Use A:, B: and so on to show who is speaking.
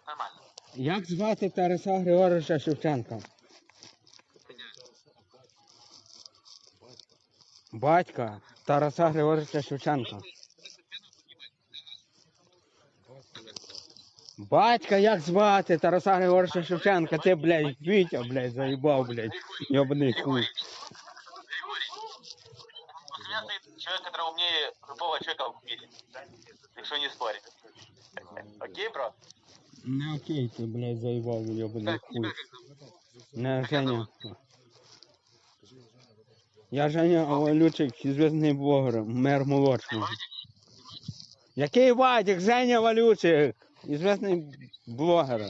A: Нормально.
B: Як звати Тараса Григоровича Шевченка? Батька Тараса Григоровича Шевченка. Батька як звати Тараса Григоровича Шевченка? Ти, блядь, Вітя, блядь, заїбав, блядь. Йобаний хуй.
A: Известный человек, который умнее любого человека в мире. Якщо не спорить. Окей, бро?
B: Не окей, ти, блядь, заїбав, йобаний хуй. Не Женя. Я Женя Валючик, зв'язний блогер, мер молочного. Який Вадик? Женя Валючик, зв'язний блогер.